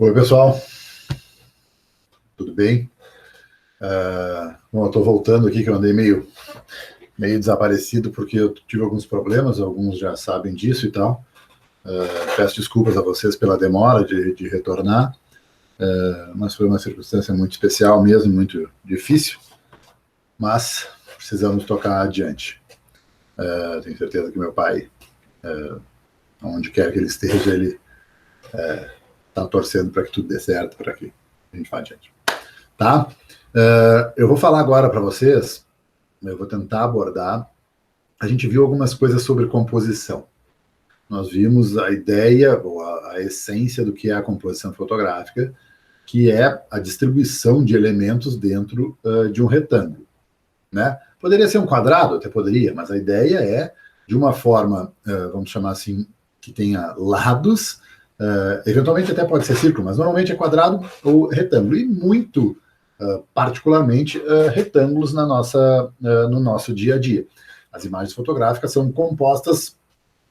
Oi, pessoal. Tudo bem? Bom, eu estou voltando aqui, que eu andei meio desaparecido, porque eu tive alguns problemas, alguns já sabem disso e tal. Peço desculpas a vocês pela demora de retornar, mas foi uma circunstância muito especial mesmo, muito difícil, mas precisamos tocar adiante. Tenho certeza que meu pai, onde quer que ele esteja, ele está torcendo para que tudo dê certo, para que a gente vá adiante. Tá? Eu vou falar agora para vocês, eu vou tentar abordar. A gente viu algumas coisas sobre composição. Nós vimos a ideia, ou a essência do que é a composição fotográfica, que é a distribuição de elementos dentro de um retângulo. Né? Poderia ser um quadrado, até poderia, mas a ideia é de uma forma, vamos chamar assim, que tenha lados, eventualmente até pode ser círculo, mas normalmente é quadrado ou retângulo, e muito particularmente retângulos no nosso dia a dia. As imagens fotográficas são compostas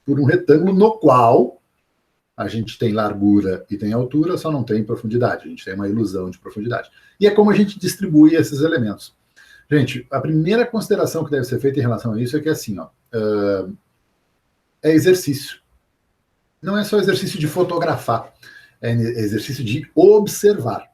por um retângulo no qual a gente tem largura e tem altura, só não tem profundidade. A gente tem uma ilusão de profundidade. E é como a gente distribui esses elementos. Gente, a primeira consideração que deve ser feita em relação a isso é que assim, é exercício. Não é só exercício de fotografar, é exercício de observar.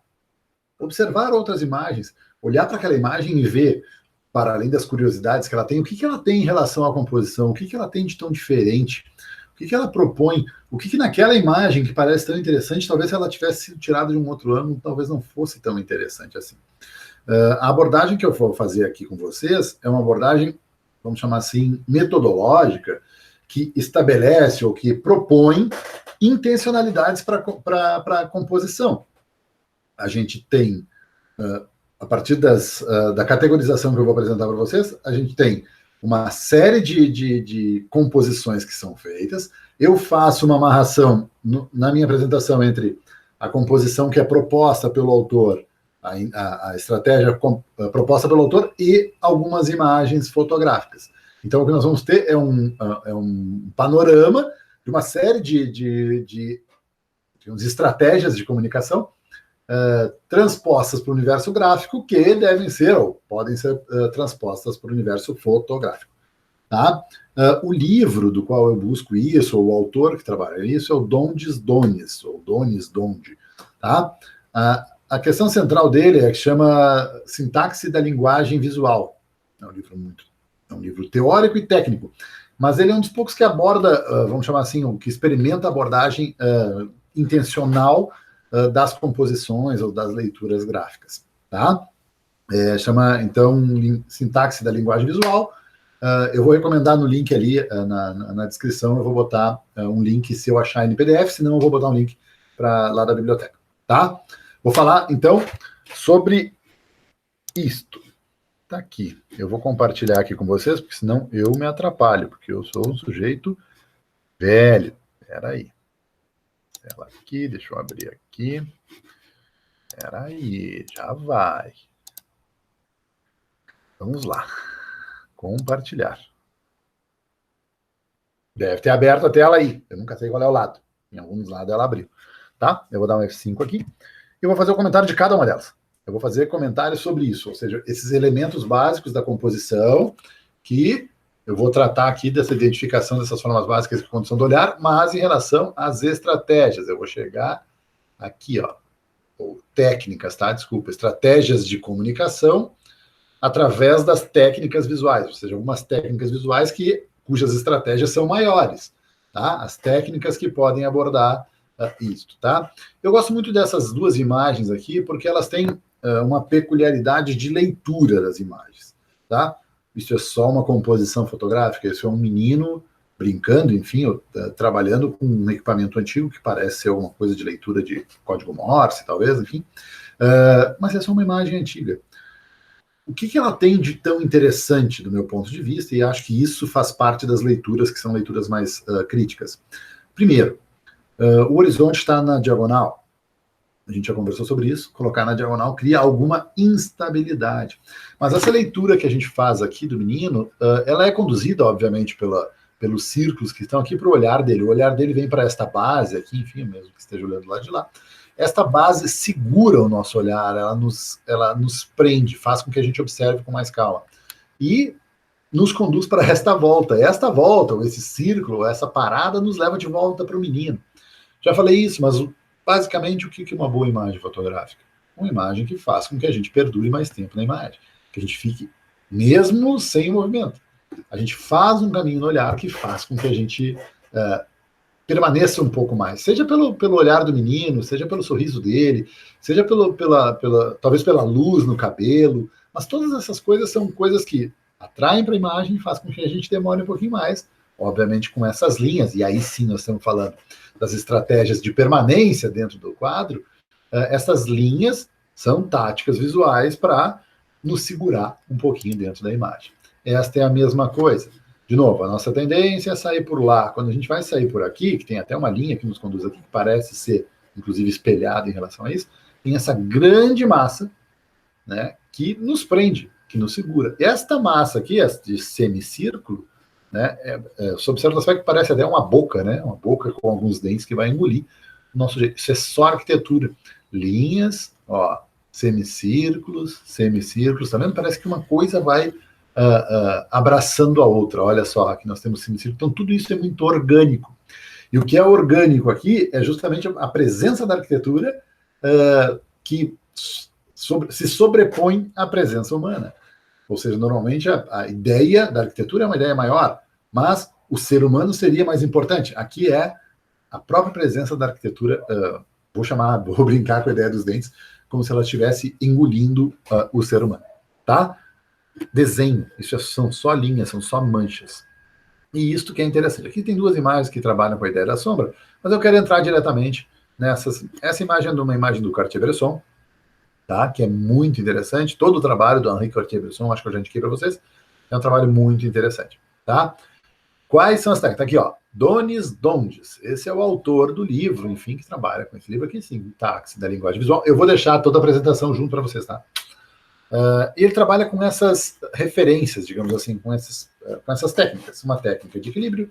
Observar outras imagens, olhar para aquela imagem e ver, para além das curiosidades que ela tem, o que ela tem em relação à composição, o que ela tem de tão diferente, o que ela propõe, o que naquela imagem que parece tão interessante, talvez se ela tivesse sido tirada de um outro ângulo, talvez não fosse tão interessante assim. A abordagem que eu vou fazer aqui com vocês é uma abordagem, vamos chamar assim, metodológica, que estabelece ou que propõe intencionalidades para a composição. A gente tem, a partir da categorização que eu vou apresentar para vocês, a gente tem uma série de composições que são feitas. Eu faço uma amarração na minha apresentação entre a composição que é proposta pelo autor, a estratégia proposta pelo autor e algumas imagens fotográficas. Então, o que nós vamos ter é um panorama de uma série de estratégias de comunicação transpostas para o universo gráfico que devem ser ou podem ser transpostas para o universo fotográfico. Tá? O livro do qual eu busco isso, ou o autor que trabalha nisso, é o Dondes Dones, ou Dones Donde. Tá? A questão central dele é que chama Sintaxe da Linguagem Visual. É um livro teórico e técnico, mas ele é um dos poucos que aborda, vamos chamar assim, que experimenta a abordagem intencional das composições ou das leituras gráficas, tá? Chama, então, Sintaxe da Linguagem Visual. Eu vou recomendar no link ali, na descrição, eu vou botar um link se eu achar em PDF, senão eu vou botar um link para lá da biblioteca, tá? Vou falar, então, sobre isto. Tá aqui. Eu vou compartilhar aqui com vocês, porque senão eu me atrapalho, porque eu sou um sujeito velho. Espera aí. Ela aqui, deixa eu abrir aqui. Espera aí, já vai. Vamos lá. Compartilhar. Deve ter aberto a tela aí. Eu nunca sei qual é o lado. Em alguns lados ela abriu. Tá? Eu vou dar um F5 aqui. E vou fazer o comentário de cada uma delas. Eu vou fazer comentários sobre isso, ou seja, esses elementos básicos da composição que eu vou tratar aqui dessa identificação dessas formas básicas de condição do olhar, mas em relação às estratégias. Eu vou chegar aqui, ou técnicas, tá? Desculpa, estratégias de comunicação através das técnicas visuais, ou seja, algumas técnicas visuais cujas estratégias são maiores, tá? As técnicas que podem abordar isso, tá? Eu gosto muito dessas duas imagens aqui, porque elas têm uma peculiaridade de leitura das imagens, tá? Isso é só uma composição fotográfica, isso é um menino brincando, enfim, trabalhando com um equipamento antigo que parece ser alguma coisa de leitura de código Morse, talvez, enfim, mas é só uma imagem antiga. O que ela tem de tão interessante do meu ponto de vista, e acho que isso faz parte das leituras que são leituras mais críticas. Primeiro, o horizonte está na diagonal. A gente já conversou sobre isso. Colocar na diagonal cria alguma instabilidade. Mas essa leitura que a gente faz aqui do menino, ela é conduzida, obviamente, pelos círculos que estão aqui para o olhar dele. O olhar dele vem para esta base aqui, enfim, mesmo que esteja olhando lá de lá. Esta base segura o nosso olhar, ela nos prende, faz com que a gente observe com mais calma. E nos conduz para esta volta. Esta volta, ou esse círculo, essa parada, nos leva de volta para o menino. Já falei isso, mas basicamente o que é uma boa imagem fotográfica? Uma imagem que faz com que a gente perdure mais tempo na imagem, que a gente fique mesmo sem movimento. A gente faz um caminho no olhar que faz com que a gente permaneça um pouco mais, seja pelo olhar do menino, seja pelo sorriso dele, seja talvez pela luz no cabelo, mas todas essas coisas são coisas que atraem para a imagem e faz com que a gente demore um pouquinho mais, obviamente com essas linhas, e aí sim nós estamos falando das estratégias de permanência dentro do quadro. Essas linhas são táticas visuais para nos segurar um pouquinho dentro da imagem. Esta é a mesma coisa. De novo, a nossa tendência é sair por lá. Quando a gente vai sair por aqui, que tem até uma linha que nos conduz aqui, que parece ser, inclusive, espelhada em relação a isso, tem essa grande massa, né, que nos prende, que nos segura. Esta massa aqui, este semicírculo, né, sob certo aspecto, parece até uma boca, né, uma boca com alguns dentes que vai engolir o nosso jeito. Isso é só arquitetura. Linhas, ó, semicírculos, tá vendo? Parece que uma coisa vai abraçando a outra. Olha só, aqui nós temos semicírculo. Então, tudo isso é muito orgânico. E o que é orgânico aqui é justamente a presença da arquitetura que se sobrepõe à presença humana. Ou seja, normalmente a ideia da arquitetura é uma ideia maior, mas o ser humano seria mais importante. Aqui é a própria presença da arquitetura, vou brincar com a ideia dos dentes, como se ela estivesse engolindo o ser humano, tá? Desenho, isso são só linhas, são só manchas. E isto que é interessante. Aqui tem duas imagens que trabalham com a ideia da sombra, mas eu quero entrar diretamente nessas. Essa imagem é uma imagem do Cartier-Bresson, tá? Que é muito interessante. Todo o trabalho do Henri Cartier-Bresson, acho que eu já indiquei para vocês, é um trabalho muito interessante, tá? Quais são as técnicas? Aqui, ó, Donis Donges. Esse é o autor do livro, enfim, que trabalha com esse livro aqui, Sintaxe da Linguagem Visual. Eu vou deixar toda a apresentação junto para vocês, tá? Ele trabalha com essas referências, digamos assim, com essas técnicas. Uma técnica de equilíbrio,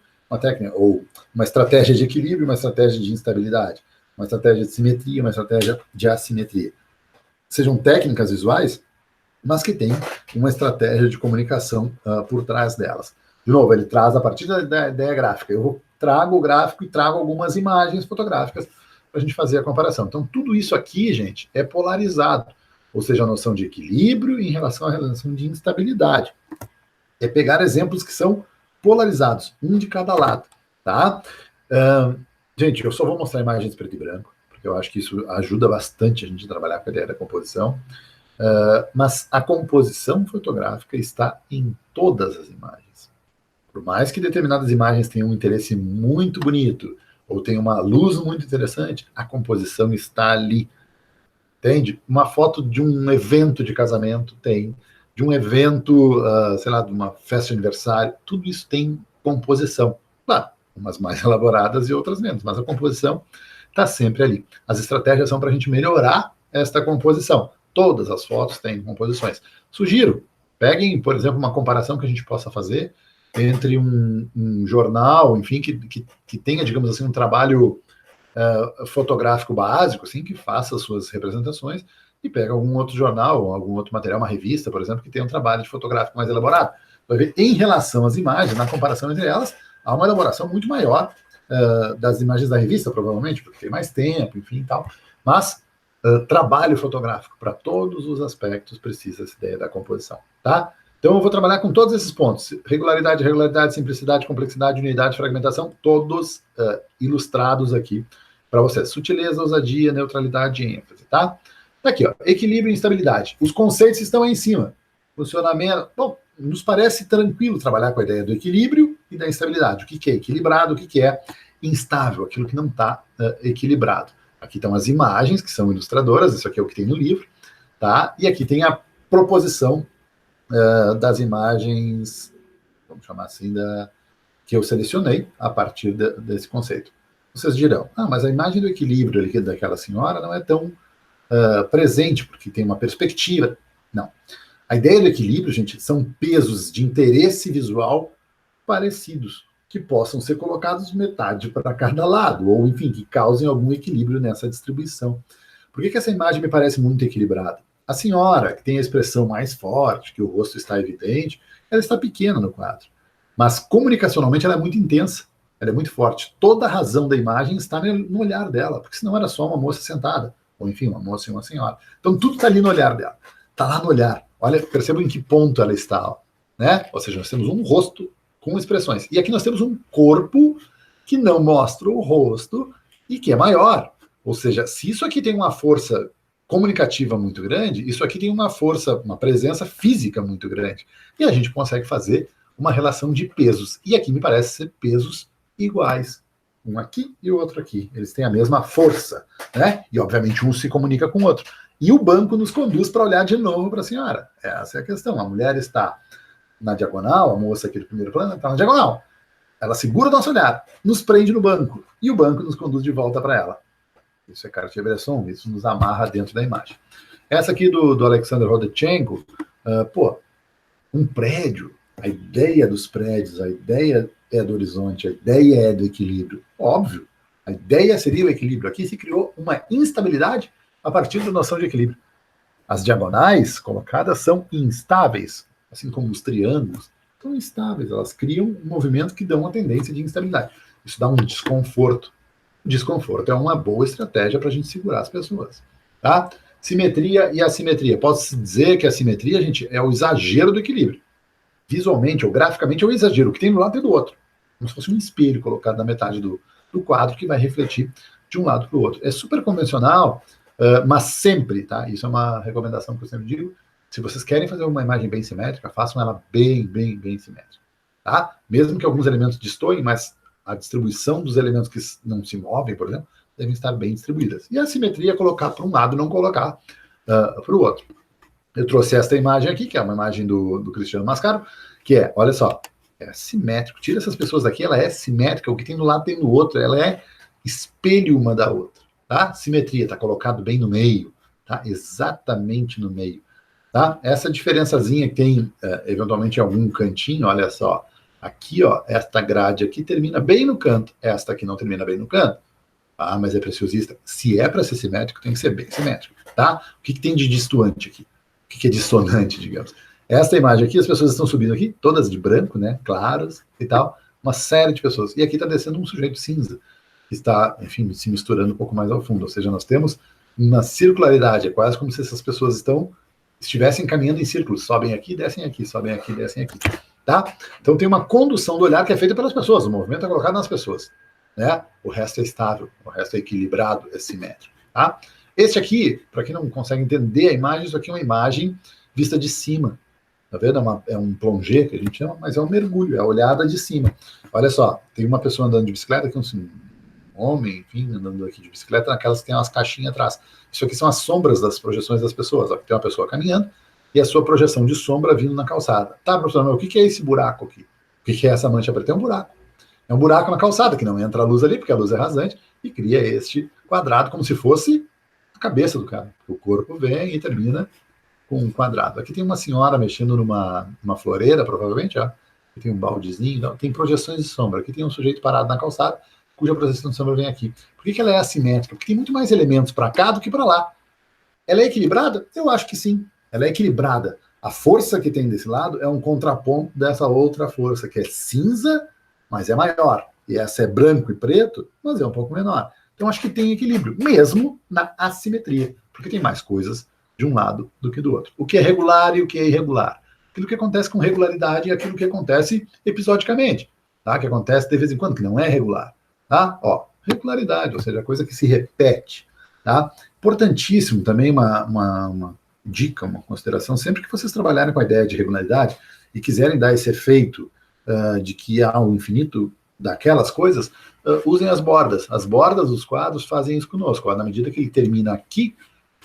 ou uma estratégia de equilíbrio, uma estratégia de instabilidade, uma estratégia de simetria, uma estratégia de assimetria. Sejam técnicas visuais, mas que têm uma estratégia de comunicação por trás delas. De novo, ele traz a partir da ideia gráfica. Eu trago o gráfico e trago algumas imagens fotográficas para a gente fazer a comparação. Então, tudo isso aqui, gente, é polarizado. Ou seja, a noção de equilíbrio em relação à relação de instabilidade. É pegar exemplos que são polarizados, um de cada lado, tá? Gente, eu só vou mostrar imagens preto e branco, porque eu acho que isso ajuda bastante a gente a trabalhar com a ideia da composição. Mas a composição fotográfica está em todas as imagens. Por mais que determinadas imagens tenham um interesse muito bonito, ou tenham uma luz muito interessante, a composição está ali. Entende? Uma foto de um evento de casamento tem, de um evento, sei lá, de uma festa de aniversário, tudo isso tem composição. Claro, umas mais elaboradas e outras menos, mas a composição está sempre ali. As estratégias são para a gente melhorar esta composição. Todas as fotos têm composições. Sugiro, peguem, por exemplo, uma comparação que a gente possa fazer entre um jornal, enfim, que tenha, digamos assim, um trabalho fotográfico básico, assim, que faça as suas representações, e pega algum outro jornal, ou algum outro material, uma revista, por exemplo, que tenha um trabalho de fotográfico mais elaborado. Vai ver, em relação às imagens, na comparação entre elas, há uma elaboração muito maior das imagens da revista, provavelmente, porque tem mais tempo, enfim e tal. Mas trabalho fotográfico para todos os aspectos precisa essa ideia da composição, tá? Então eu vou trabalhar com todos esses pontos: regularidade, simplicidade, complexidade, unidade, fragmentação, todos ilustrados aqui para vocês. Sutileza, ousadia, neutralidade e ênfase, tá? Aqui, ó, equilíbrio e instabilidade. Os conceitos estão aí em cima. Funcionamento. Bom, nos parece tranquilo trabalhar com a ideia do equilíbrio e da instabilidade. O que é equilibrado, o que é instável, aquilo que não está equilibrado. Aqui estão as imagens, que são ilustradoras, isso aqui é o que tem no livro, tá? E aqui tem a proposição das imagens, vamos chamar assim, que eu selecionei a partir desse conceito. Vocês dirão, mas a imagem do equilíbrio ali daquela senhora não é tão presente, porque tem uma perspectiva. Não. A ideia do equilíbrio, gente, são pesos de interesse visual parecidos, que possam ser colocados metade para cada lado, ou enfim, que causem algum equilíbrio nessa distribuição. Por que essa imagem me parece muito equilibrada? A senhora, que tem a expressão mais forte, que o rosto está evidente, ela está pequena no quadro. Mas comunicacionalmente ela é muito intensa, ela é muito forte. Toda a razão da imagem está no olhar dela, porque senão era só uma moça sentada, ou enfim, uma moça e uma senhora. Então tudo está ali no olhar dela. Está lá no olhar. Olha, percebam em que ponto ela está, né? Ou seja, nós temos um rosto com expressões. E aqui nós temos um corpo que não mostra o rosto e que é maior. Ou seja, se isso aqui tem uma força comunicativa muito grande, isso aqui tem uma força, uma presença física muito grande. E a gente consegue fazer uma relação de pesos. E aqui me parece ser pesos iguais. Um aqui e o outro aqui. Eles têm a mesma força, né? E, obviamente, um se comunica com o outro. E o banco nos conduz para olhar de novo para a senhora. Essa é a questão. A mulher está na diagonal, a moça aqui do primeiro plano está na diagonal. Ela segura o nosso olhar, nos prende no banco, e o banco nos conduz de volta para ela. Isso é Cartier-Bresson, isso nos amarra dentro da imagem. Essa aqui do Alexander Rodchenkov, um prédio, a ideia dos prédios, a ideia é do horizonte, a ideia é do equilíbrio. Óbvio, a ideia seria o equilíbrio. Aqui se criou uma instabilidade a partir da noção de equilíbrio. As diagonais colocadas são instáveis, assim como os triângulos, são instáveis, elas criam um movimento que dá uma tendência de instabilidade. Isso dá um desconforto. O desconforto é uma boa estratégia para a gente segurar as pessoas. Tá? Simetria e assimetria. Posso dizer que a simetria, gente, é o exagero do equilíbrio. Visualmente ou graficamente é o exagero. O que tem do lado e do outro. Como se fosse um espelho colocado na metade do quadro que vai refletir de um lado para o outro. É super convencional, mas sempre, tá? Isso é uma recomendação que eu sempre digo. Se vocês querem fazer uma imagem bem simétrica, façam ela bem simétrica. Tá? Mesmo que alguns elementos destoem, mas a distribuição dos elementos que não se movem, por exemplo, devem estar bem distribuídas. E a simetria é colocar para um lado e não colocar para o outro. Eu trouxe esta imagem aqui, que é uma imagem do Cristiano Mascaro, que é, olha só, é simétrico. Tira essas pessoas daqui, ela é simétrica. O que tem do lado tem do outro. Ela é espelho uma da outra. Tá? Simetria, está colocado bem no meio. Tá? Exatamente no meio. Tá? Essa diferençazinha que tem, eventualmente, em algum cantinho, olha só. Aqui, ó, esta grade aqui termina bem no canto. Esta aqui não termina bem no canto. Ah, mas é preciosista. Se é para ser simétrico, tem que ser bem simétrico. Tá? O que tem de distoante aqui? O que é dissonante, digamos? Esta imagem aqui, as pessoas estão subindo aqui, todas de branco, né? Claras e tal. Uma série de pessoas. E aqui está descendo um sujeito cinza, que está, enfim, se misturando um pouco mais ao fundo. Ou seja, nós temos uma circularidade. É quase como se essas pessoas estivessem caminhando em círculos. Sobem aqui, descem aqui, sobem aqui, descem aqui. Tá? Então tem uma condução do olhar que é feita pelas pessoas. O movimento é colocado nas pessoas. Né? O resto é estável, o resto é equilibrado, é simétrico. Tá? Este aqui, para quem não consegue entender a imagem, isso aqui é uma imagem vista de cima. Tá vendo? É um plongé, que a gente chama, mas é um mergulho, é a olhada de cima. Olha só, tem uma pessoa andando de bicicleta, que é um homem, enfim, andando aqui de bicicleta, naquelas que tem umas caixinhas atrás. Isso aqui são as sombras das projeções das pessoas. Ó, tem uma pessoa caminhando e a sua projeção de sombra vindo na calçada. Tá, professor, mas o que é esse buraco aqui? O que é essa mancha preta? É um buraco. É um buraco na calçada, que não entra a luz ali, porque a luz é rasante, e cria este quadrado como se fosse a cabeça do cara. O corpo vem e termina com um quadrado. Aqui tem uma senhora mexendo numa floreira, provavelmente, ó. Aqui tem um baldezinho, não, tem projeções de sombra. Aqui tem um sujeito parado na calçada, cuja projeção de sombra vem aqui. Por que ela é assimétrica? Porque tem muito mais elementos para cá do que para lá. Ela é equilibrada? Eu acho que sim. Ela é equilibrada. A força que tem desse lado é um contraponto dessa outra força, que é cinza, mas é maior. E essa é branco e preto, mas é um pouco menor. Então, acho que tem equilíbrio, mesmo na assimetria, porque tem mais coisas de um lado do que do outro. O que é regular e o que é irregular. Aquilo que acontece com regularidade e aquilo que acontece episodicamente, tá? Que acontece de vez em quando, que não é regular. Tá? Ó, regularidade, ou seja, a coisa que se repete. Tá? Importantíssimo também uma dica, uma consideração, sempre que vocês trabalharem com a ideia de regularidade e quiserem dar esse efeito de que há um infinito daquelas coisas, usem as bordas. As bordas dos quadros fazem isso conosco. Na medida que ele termina aqui,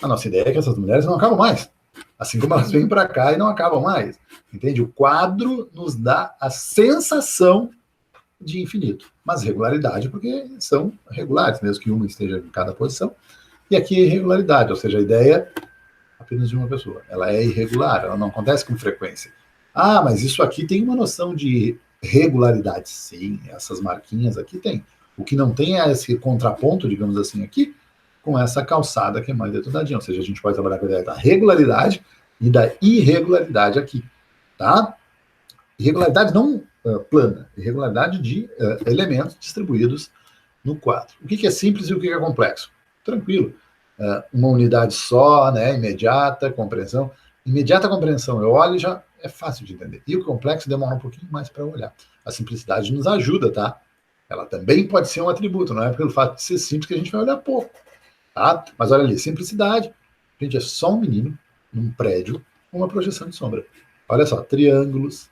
a nossa ideia é que essas mulheres não acabam mais. Assim como elas vêm para cá e não acabam mais. Entende? O quadro nos dá a sensação de infinito. Mas regularidade, porque são regulares, mesmo que uma esteja em cada posição. E aqui é irregularidade, ou seja, a ideia apenas de uma pessoa. Ela é irregular, ela não acontece com frequência. Ah, mas isso aqui tem uma noção de regularidade. Sim, essas marquinhas aqui tem. O que não tem é esse contraponto, digamos assim, aqui, com essa calçada que é mais detonadinha. Ou seja, a gente pode trabalhar com a ideia da regularidade e da irregularidade aqui, tá? Irregularidade não plana, irregularidade de elementos distribuídos no quadro. O que é simples e o que é complexo? Tranquilo. Uma unidade só, né, imediata, compreensão. Imediata compreensão, eu olho e já é fácil de entender. E o complexo demora um pouquinho mais para olhar. A simplicidade nos ajuda, tá? Ela também pode ser um atributo, não é pelo fato de ser simples que a gente vai olhar pouco, tá? Mas olha ali, simplicidade. Gente, é só um menino num prédio com uma projeção de sombra. Olha só, triângulos,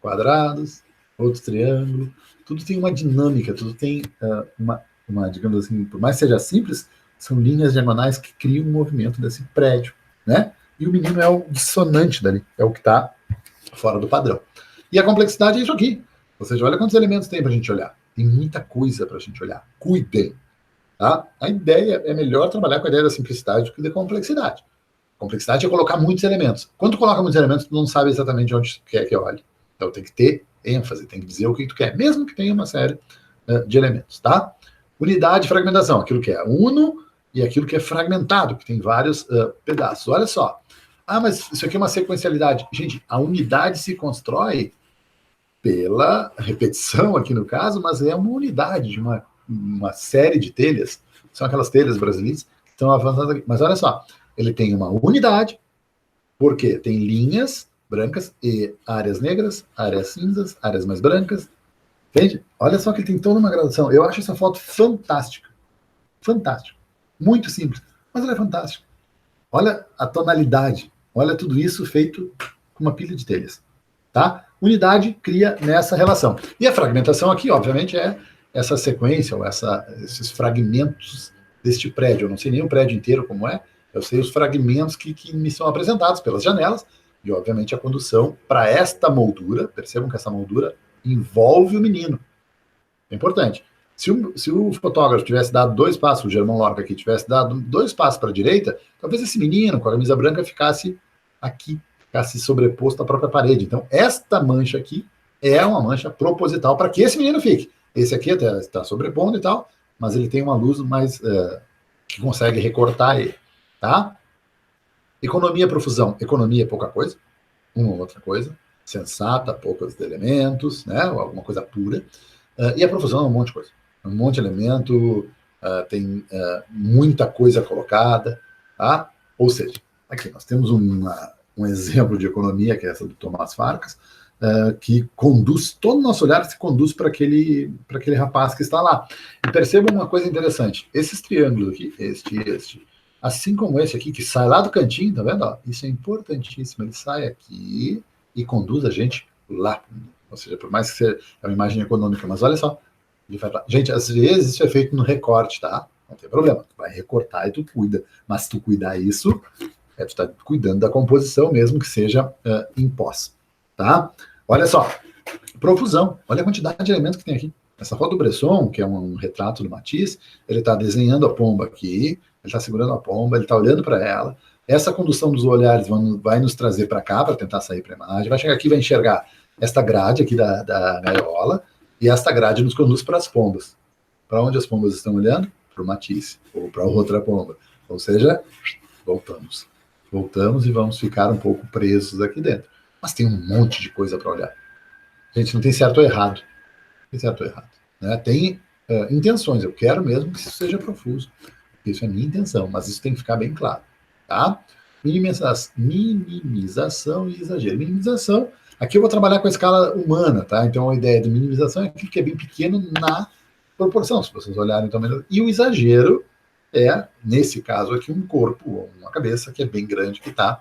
quadrados, outro triângulo, tudo tem uma dinâmica, tudo tem uma, digamos assim, por mais que seja simples, são linhas diagonais que criam um movimento desse prédio, né? E o menino é o dissonante dali, é o que está fora do padrão. E a complexidade é isso aqui. Ou seja, olha quantos elementos tem para a gente olhar. Tem muita coisa para a gente olhar. Cuidem. Tá? A ideia é melhor trabalhar com a ideia da simplicidade do que da complexidade. Complexidade é colocar muitos elementos. Quando tu coloca muitos elementos, tu não sabe exatamente onde tu quer que olhe. Então tem que ter ênfase, tem que dizer o que tu quer, mesmo que tenha uma série de elementos, tá? Unidade e fragmentação, aquilo que é uno e aquilo que é fragmentado, que tem vários pedaços. Olha só. Ah, mas isso aqui é uma sequencialidade. Gente, a unidade se constrói pela repetição aqui no caso, mas é uma unidade de uma série de telhas. São aquelas telhas brasileiras que estão avançando aqui. Mas olha só, ele tem uma unidade, porque tem linhas brancas e áreas negras, áreas cinzas, áreas mais brancas. Entende? Olha só que ele tem toda uma gradação. Eu acho essa foto fantástica. Fantástica. Muito simples, mas ela é fantástica. Olha a tonalidade. Olha tudo isso feito com uma pilha de telhas. Tá? Unidade cria nessa relação. E a fragmentação aqui, obviamente, é essa sequência, ou esses fragmentos deste prédio. Eu não sei nem o prédio inteiro como é, eu sei os fragmentos que me são apresentados pelas janelas, e, obviamente, a condução para esta moldura. Percebam que essa moldura envolve o menino. É importante. Se o fotógrafo tivesse dado 2 passos, o Germão Lorca aqui tivesse dado 2 passos para a direita, talvez esse menino com a camisa branca ficasse aqui, ficasse sobreposto à própria parede. Então, esta mancha aqui é uma mancha proposital para que esse menino fique. Esse aqui até está sobrepondo e tal, mas ele tem uma luz mais que consegue recortar ele, tá? Economia, profusão. Economia é pouca coisa, uma ou outra coisa. Sensata, poucos elementos, né? Ou alguma coisa pura. E a profusão é um monte de coisa. Um monte de elemento, tem muita coisa colocada, tá? Ou seja, aqui nós temos um exemplo de economia, que é essa do Tomás Farcas, que conduz, todo o nosso olhar se conduz para aquele rapaz que está lá. E percebam uma coisa interessante, esses triângulos aqui, este, assim como esse aqui, que sai lá do cantinho, tá vendo? Ó, isso é importantíssimo, ele sai aqui e conduz a gente lá. Ou seja, por mais que seja uma imagem econômica, mas olha só, ele vai lá. Gente, às vezes isso é feito no recorte, tá? Não tem problema, tu vai recortar e tu cuida, mas se tu cuidar isso, tu está cuidando da composição mesmo que seja em pós, tá? Olha só, profusão, olha a quantidade de elementos que tem aqui. Essa foto do Bresson, que é um retrato do Matisse, ele está desenhando a pomba aqui, ele está segurando a pomba, ele está olhando para ela. Essa condução dos olhares vai nos trazer para cá, para tentar sair para a imagem, vai chegar aqui e vai enxergar esta grade aqui da gaiola, e esta grade nos conduz para as pombas. Para onde as pombas estão olhando? Para o Matisse, ou para outra pomba. Ou seja, voltamos. Voltamos e vamos ficar um pouco presos aqui dentro. Mas tem um monte de coisa para olhar. Gente, não tem certo ou errado. Não tem certo ou errado. Né? Tem intenções. Eu quero mesmo que isso seja profuso. Isso é minha intenção, mas isso tem que ficar bem claro. Tá? Minimização e exagero. Minimização, aqui eu vou trabalhar com a escala humana, tá? Então a ideia de minimização é aquilo que é bem pequeno na proporção, se vocês olharem também. E o exagero é, nesse caso aqui, um corpo ou uma cabeça que é bem grande, que está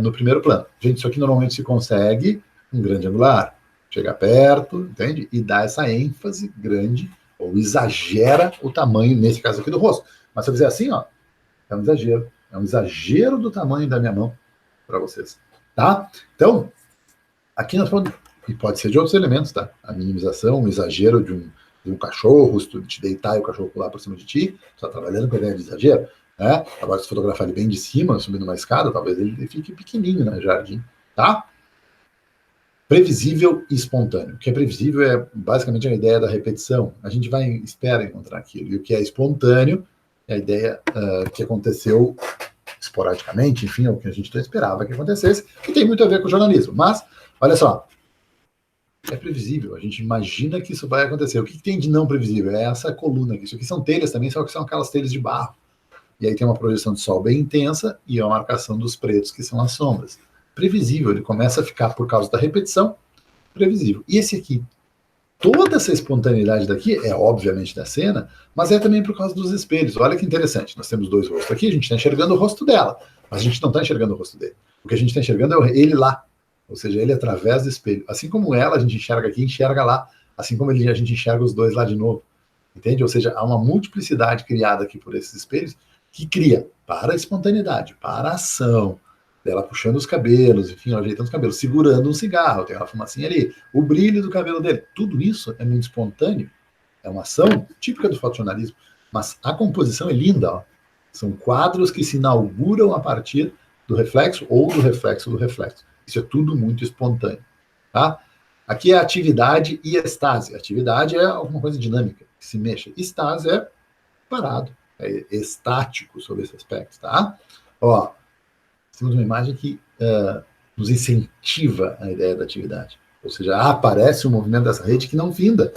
no primeiro plano. Gente, isso aqui normalmente se consegue um grande angular. Chega perto, entende? E dá essa ênfase grande, ou exagera o tamanho, nesse caso aqui, do rosto. Mas se eu fizer assim, ó, é um exagero. É um exagero do tamanho da minha mão para vocês, tá? Então, aqui nós falamos, e pode ser de outros elementos, tá? A minimização, o exagero de um cachorro, se tu te deitar e o cachorro pular por cima de ti, tu tá trabalhando com a ideia de exagero, né? Agora, se fotografar ele bem de cima, subindo uma escada, talvez ele fique pequenininho no jardim, tá? Previsível e espontâneo. O que é previsível é basicamente a ideia da repetição. A gente espera encontrar aquilo. E o que é espontâneo é a ideia que aconteceu esporadicamente, enfim, é o que a gente não esperava que acontecesse, que tem muito a ver com o jornalismo. Mas, olha só, é previsível, a gente imagina que isso vai acontecer. O que tem de não previsível? É essa coluna aqui. Isso aqui são telhas também, só que são aquelas telhas de barro. E aí tem uma projeção de sol bem intensa e a marcação dos pretos, que são as sombras. Previsível, ele começa a ficar, por causa da repetição, previsível. E esse aqui, toda essa espontaneidade daqui é obviamente da cena, mas é também por causa dos espelhos. Olha que interessante, nós temos dois rostos aqui, a gente está enxergando o rosto dela, mas a gente não está enxergando o rosto dele. O que a gente está enxergando é ele lá, ou seja, ele através do espelho. Assim como ela, a gente enxerga aqui, enxerga lá, assim como a gente enxerga os dois lá de novo. Entende? Ou seja, há uma multiplicidade criada aqui por esses espelhos que cria para a espontaneidade, para a ação, dela puxando os cabelos, enfim, ajeitando os cabelos, segurando um cigarro, tem uma fumacinha ali, o brilho do cabelo dele, tudo isso é muito espontâneo, é uma ação típica do fotojornalismo, mas a composição é linda, ó. São quadros que se inauguram a partir do reflexo ou do reflexo do reflexo. Isso é tudo muito espontâneo, tá? Aqui é atividade e estase. Atividade é alguma coisa dinâmica, que se mexe. Estase é parado, é estático sobre esse aspecto, tá? Ó, temos uma imagem que nos incentiva a ideia da atividade. Ou seja, aparece um movimento dessa rede que não finda.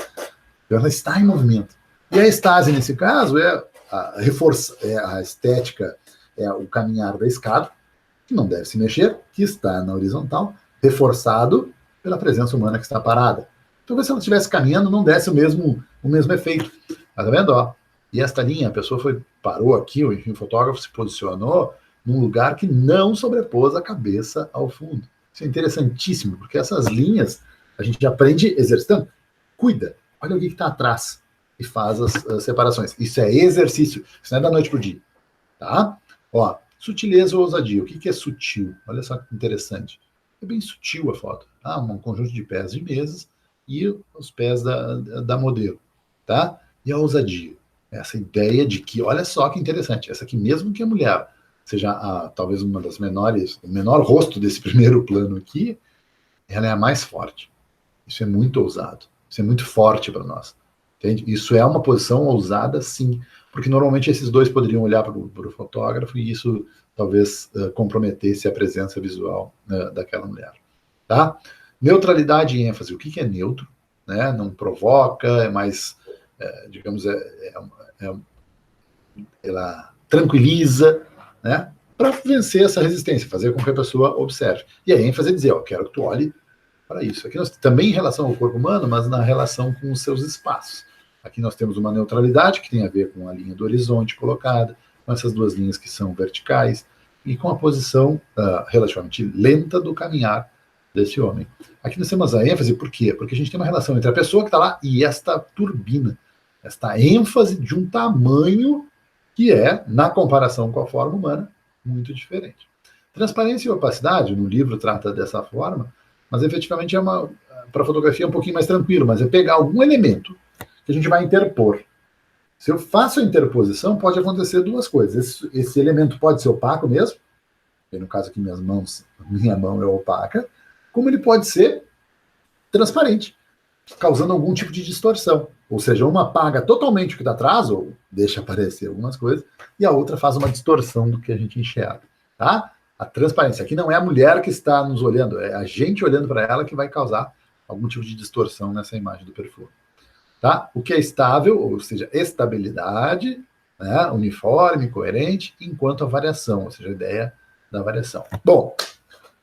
Ela está em movimento. E a estase, nesse caso, é a estética, é o caminhar da escada, que não deve se mexer, que está na horizontal, reforçado pela presença humana que está parada. Então, se ela estivesse caminhando, não desse o mesmo efeito. Tá vendo? Ó? E esta linha, a pessoa parou aqui, enfim, o fotógrafo se posicionou num lugar que não sobrepôs a cabeça ao fundo. Isso é interessantíssimo, porque essas linhas a gente aprende exercitando. Cuida, olha o que está atrás e faz as separações. Isso é exercício, isso não é da noite para o dia. Tá? Ó, sutileza ou ousadia. O que é sutil? Olha só que interessante. É bem sutil a foto. Tá? Um conjunto de pés de mesas e os pés da modelo. Tá? E a ousadia. Essa ideia de que, olha só que interessante, essa aqui mesmo que a mulher seja talvez uma das menores, o menor rosto desse primeiro plano aqui, ela é a mais forte. Isso é muito ousado. Isso é muito forte para nós. Entende? Isso é uma posição ousada, sim. Porque normalmente esses dois poderiam olhar para o fotógrafo e isso talvez comprometesse a presença visual daquela mulher. Tá? Neutralidade e ênfase. O que é neutro? Né? Não provoca, é mais, digamos, ela tranquiliza, né, para vencer essa resistência, fazer com que a pessoa observe. E a ênfase é dizer, ó, quero que tu olhe para isso. Aqui nós também em relação ao corpo humano, mas na relação com os seus espaços. Aqui nós temos uma neutralidade que tem a ver com a linha do horizonte colocada, com essas duas linhas que são verticais, e com a posição relativamente lenta do caminhar desse homem. Aqui nós temos a ênfase, por quê? Porque a gente tem uma relação entre a pessoa que está lá e esta turbina, esta ênfase de um tamanho que é, na comparação com a forma humana, muito diferente. Transparência e opacidade, no livro trata dessa forma, mas efetivamente para fotografia é um pouquinho mais tranquilo, mas é pegar algum elemento que a gente vai interpor. Se eu faço a interposição, pode acontecer duas coisas. Esse elemento pode ser opaco mesmo, e no caso aqui minha mão é opaca, como ele pode ser transparente, causando algum tipo de distorção. Ou seja, uma apaga totalmente o que está atrás, ou deixa aparecer algumas coisas, e a outra faz uma distorção do que a gente enxerga. Tá? A transparência. Aqui não é a mulher que está nos olhando, é a gente olhando para ela que vai causar algum tipo de distorção nessa imagem do perfume. Tá? O que é estável, ou seja, estabilidade, né? Uniforme, coerente, enquanto a variação, ou seja, a ideia da variação. Bom,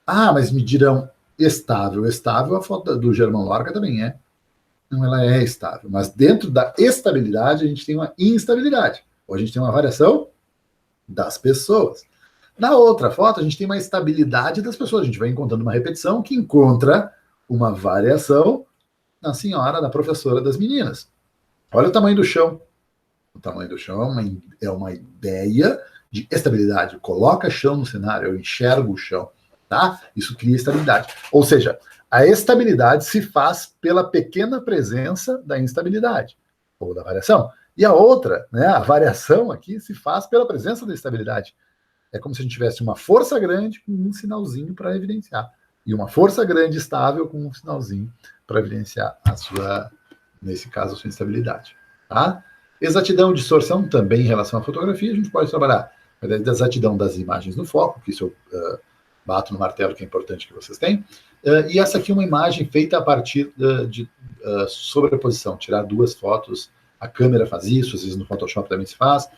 mas me dirão estável. Estável, a foto do Germán Lorca também é. Não, ela é estável. Mas dentro da estabilidade, a gente tem uma instabilidade. Ou a gente tem uma variação das pessoas. Na outra foto, a gente tem uma estabilidade das pessoas. A gente vai encontrando uma repetição que encontra uma variação na senhora, na professora das meninas. Olha o tamanho do chão. O tamanho do chão é uma ideia de estabilidade. Coloca chão no cenário, eu enxergo o chão. Tá? Isso cria estabilidade. Ou seja, a estabilidade se faz pela pequena presença da instabilidade, ou da variação. E a outra, né, a variação aqui, se faz pela presença da estabilidade. É como se a gente tivesse uma força grande com um sinalzinho para evidenciar. e uma força grande estável com um sinalzinho para evidenciar a sua, nesse caso, a sua instabilidade. Tá? Exatidão e distorção também em relação à fotografia, a gente pode trabalhar a ideia da exatidão das imagens no foco, que isso eu bato no martelo que é importante que vocês tenham, e essa aqui é uma imagem feita a partir de sobreposição, tirar duas fotos, a câmera faz isso, às vezes no Photoshop também se faz,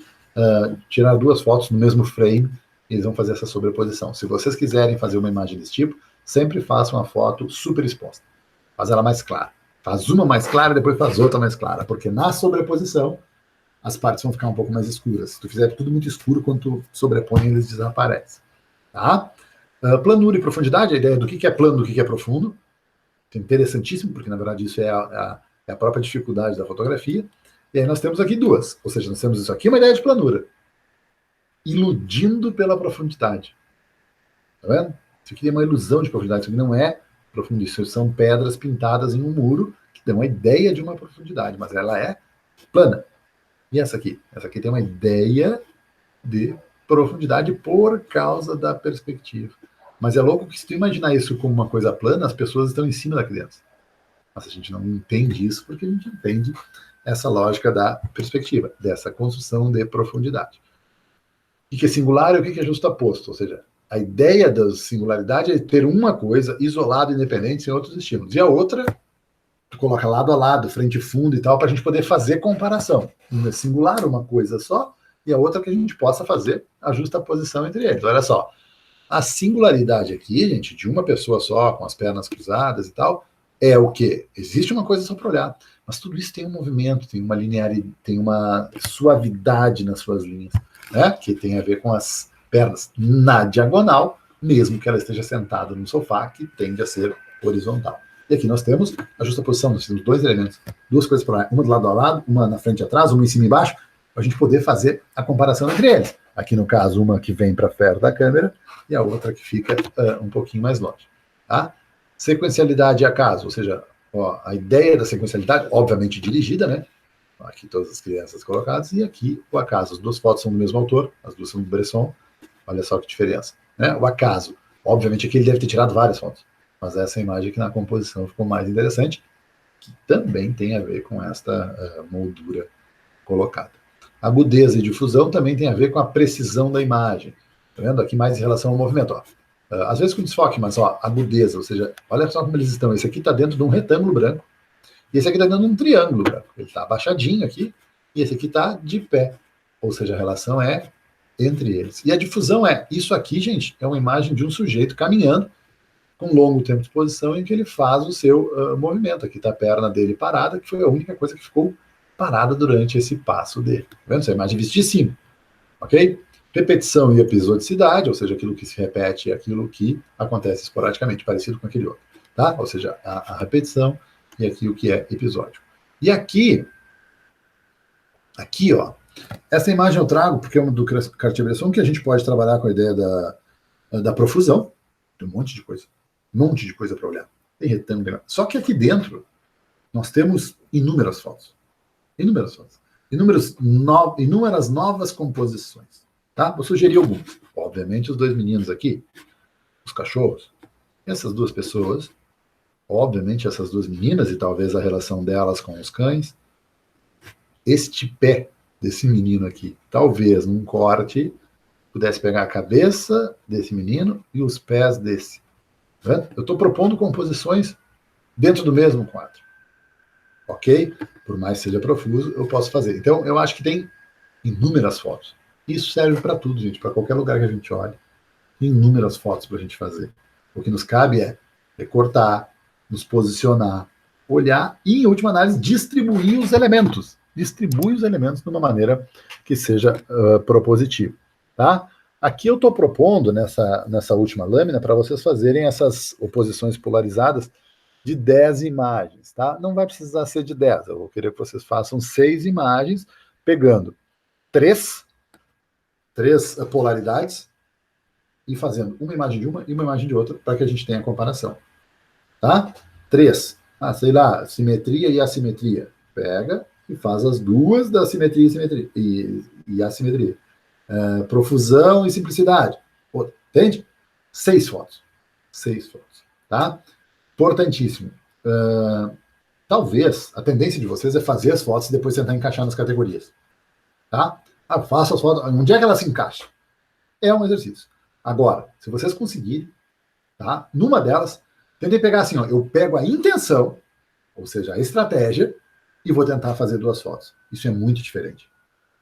tirar duas fotos no mesmo frame, eles vão fazer essa sobreposição. Se vocês quiserem fazer uma imagem desse tipo, sempre façam uma foto super exposta, faz ela mais clara. Faz uma mais clara e depois faz outra mais clara, porque na sobreposição as partes vão ficar um pouco mais escuras. Se tu fizer tudo muito escuro, quando tu sobrepõe, eles desaparecem. Tá? Planura e profundidade, a ideia do que é plano, do que é profundo, é interessantíssimo, porque na verdade isso é a própria dificuldade da fotografia. E aí nós temos aqui duas, ou seja, nós temos isso aqui, uma ideia de planura, iludindo pela profundidade. Tá vendo? Isso aqui é uma ilusão de profundidade, isso aqui não é profundo, isso são pedras pintadas em um muro, que dão a ideia de uma profundidade, mas ela é plana. E essa aqui? Essa aqui tem uma ideia de profundidade por causa da perspectiva. Mas é louco que se tu imaginar isso como uma coisa plana, as pessoas estão em cima da criança. Mas a gente não entende isso porque a gente entende essa lógica da perspectiva, dessa construção de profundidade. O que é singular e o que é justaposto? Ou seja, a ideia da singularidade é ter uma coisa isolada, independente, sem outros estímulos. E a outra, tu coloca lado a lado, frente e fundo e tal, para a gente poder fazer comparação. Uma é singular, uma coisa só, e a outra que a gente possa fazer a justaposição entre eles. Olha só, a singularidade aqui, gente, de uma pessoa só, com as pernas cruzadas e tal, é o quê? Existe uma coisa só para olhar, mas tudo isso tem um movimento, tem uma linearidade, tem uma suavidade nas suas linhas, né? Que tem a ver com as pernas na diagonal, mesmo que ela esteja sentada no sofá, que tende a ser horizontal. E aqui nós temos a justaposição, nós temos dois elementos, duas coisas para lá, uma do lado a lado, uma na frente e atrás, uma em cima e embaixo, para a gente poder fazer a comparação entre eles. Aqui no caso, uma que vem para perto da câmera e a outra que fica um pouquinho mais longe. Tá? Sequencialidade e acaso, ou seja, ó, a ideia da sequencialidade, obviamente dirigida, né? Aqui todas as crianças colocadas, e aqui o acaso. As duas fotos são do mesmo autor, as duas são do Bresson, olha só que diferença. Né? O acaso, obviamente aqui ele deve ter tirado várias fotos, mas essa imagem aqui na composição ficou mais interessante, que também tem a ver com esta moldura colocada. Agudeza e difusão também tem a ver com a precisão da imagem. Tá vendo? Aqui mais em relação ao movimento. Ó. Às vezes com desfoque, mas ó, agudeza, ou seja, olha só como eles estão. Esse aqui está dentro de um retângulo branco, e esse aqui está dentro de um triângulo branco. Ele está abaixadinho aqui, e esse aqui está de pé. Ou seja, a relação é entre eles. E a difusão isso aqui, gente, é uma imagem de um sujeito caminhando com longo tempo de exposição em que ele faz o seu movimento. Aqui está a perna dele parada, que foi a única coisa que ficou parada durante esse passo dele. Tá vendo? Essa imagem vista de cima. Ok? Repetição e episodicidade, ou seja, aquilo que se repete e aquilo que acontece esporadicamente, parecido com aquele outro. Tá? Ou seja, a repetição e aqui o que é episódio. E aqui, ó, essa imagem eu trago porque é uma do Cartier-Bresson, que a gente pode trabalhar com a ideia da profusão. Tem um monte de coisa para olhar. Tem retângulo. Só que aqui dentro nós temos inúmeras fotos. Inúmeras novas composições. Tá? Vou sugerir algumas. Obviamente os dois meninos aqui, os cachorros, essas duas pessoas, obviamente essas duas meninas e talvez a relação delas com os cães, este pé desse menino aqui, talvez num corte pudesse pegar a cabeça desse menino e os pés desse. Tá? Eu estou propondo composições dentro do mesmo quadro. Ok? Por mais que seja profuso, eu posso fazer. Então, eu acho que tem inúmeras fotos. Isso serve para tudo, gente, para qualquer lugar que a gente olhe. Tem inúmeras fotos para a gente fazer. O que nos cabe é recortar, nos posicionar, olhar e, em última análise, distribuir os elementos. Distribui os elementos de uma maneira que seja propositiva. Tá? Aqui eu estou propondo, nessa última lâmina, para vocês fazerem essas oposições polarizadas de 10 imagens. Tá? Não vai precisar ser de 10, eu vou querer que vocês façam 6 imagens, pegando três polaridades e fazendo uma imagem de uma e uma imagem de outra para que a gente tenha a comparação. Tá? 3. Sei lá, simetria e assimetria. Pega e faz as duas da simetria e simetria e assimetria. Profusão e simplicidade. Entende? 6 fotos. 6 fotos. tá? Importantíssimo. Talvez a tendência de vocês é fazer as fotos e depois tentar encaixar nas categorias, tá? Faço as fotos, onde é que elas se encaixam? É um exercício. Agora, se vocês conseguirem, tá? Numa delas, tentem pegar assim, ó, eu pego a intenção, ou seja, a estratégia, e vou tentar fazer 2 fotos. Isso é muito diferente.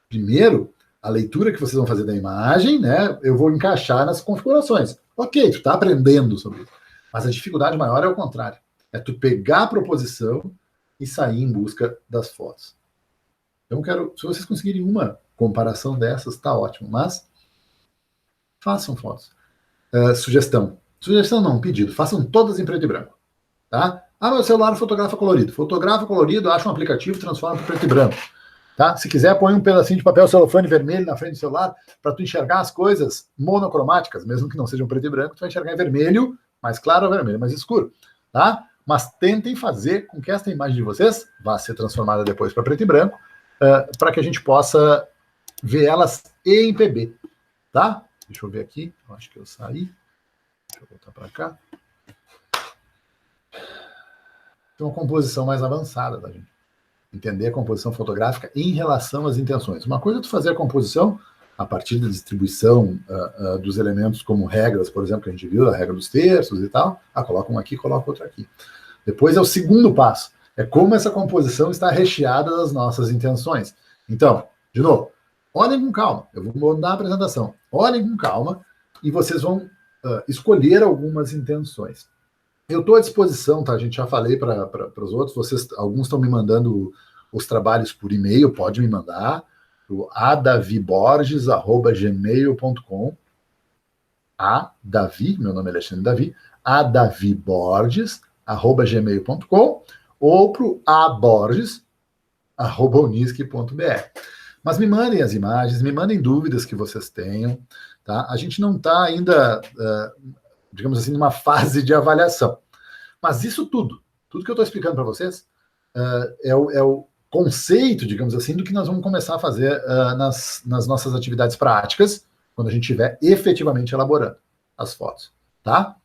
Primeiro, a leitura que vocês vão fazer da imagem, né? Eu vou encaixar nas configurações. Ok, tu tá aprendendo sobre isso. Mas a dificuldade maior é o contrário. É tu pegar a proposição e sair em busca das fotos. Então, se vocês conseguirem uma comparação dessas, tá ótimo. Mas façam fotos. Sugestão. Sugestão não, pedido. Façam todas em preto e branco. Tá? Meu celular fotografa colorido. Fotografa colorido, acha um aplicativo, transforma para preto e branco. Tá? Se quiser, põe um pedacinho de papel celofane vermelho na frente do celular para tu enxergar as coisas monocromáticas, mesmo que não sejam preto e branco, tu vai enxergar em vermelho, mais claro ou vermelho mais escuro. Tá? Mas tentem fazer com que esta imagem de vocês vá ser transformada depois para preto e branco, para que a gente possa ver elas em PB. Tá? Deixa eu ver aqui. Eu acho que eu saí. Deixa eu voltar para cá. Tem uma composição mais avançada da gente. Entender a composição fotográfica em relação às intenções. Uma coisa é tu fazer a composição a partir da distribuição dos elementos como regras, por exemplo, que a gente viu, a regra dos terços e tal. Coloca um aqui, coloca outro aqui. Depois é o segundo passo. É como essa composição está recheada das nossas intenções. Então, de novo, olhem com calma. Eu vou mandar a apresentação. Olhem com calma e vocês vão escolher algumas intenções. Eu estou à disposição, tá? A gente já falei para os outros, alguns estão me mandando os trabalhos por e-mail, pode me mandar, o adaviborges@gmail.com. Davi, meu nome é Alexandre Davi, adaviborges@gmail.com ou para o aborges@unisc.br. Mas me mandem as imagens, me mandem dúvidas que vocês tenham, tá? A gente não está ainda, digamos assim, numa fase de avaliação. Mas isso tudo que eu estou explicando para vocês, é o conceito, digamos assim, do que nós vamos começar a fazer nas nossas atividades práticas, quando a gente estiver efetivamente elaborando as fotos, tá?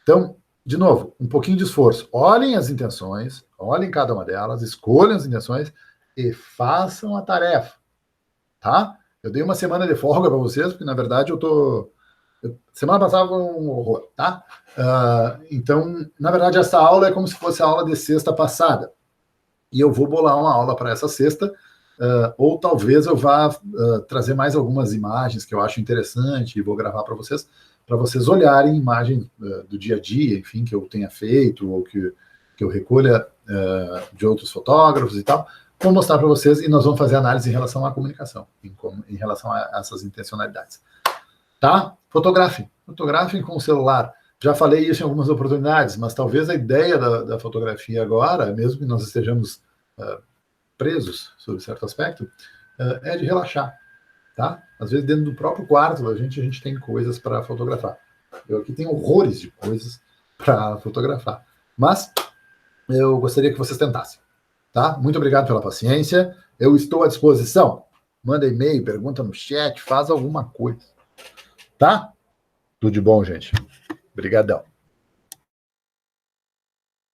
Então, de novo, um pouquinho de esforço. Olhem as intenções, olhem cada uma delas, escolham as intenções e façam a tarefa, tá? Eu dei uma semana de folga para vocês, porque, na verdade, semana passada foi um horror, tá? Então, na verdade, essa aula é como se fosse a aula de sexta passada. E eu vou bolar uma aula para essa sexta, ou talvez eu vá trazer mais algumas imagens que eu acho interessante e vou gravar para vocês olharem imagens do dia a dia, enfim, que eu tenha feito, ou que eu recolha de outros fotógrafos e tal. Vou mostrar para vocês e nós vamos fazer análise em relação à comunicação, em relação a essas intencionalidades. Tá? Fotografem com o celular. Já falei isso em algumas oportunidades, mas talvez a ideia da fotografia agora, mesmo que nós estejamos presos sobre certo aspecto, é de relaxar, tá? Às vezes dentro do próprio quarto da gente, a gente tem coisas para fotografar. Eu aqui tenho horrores de coisas para fotografar, mas eu gostaria que vocês tentassem, tá? Muito obrigado pela paciência, eu estou à disposição. Manda e-mail, pergunta no chat, faz alguma coisa. Tá? Tudo de bom, gente. Obrigadão.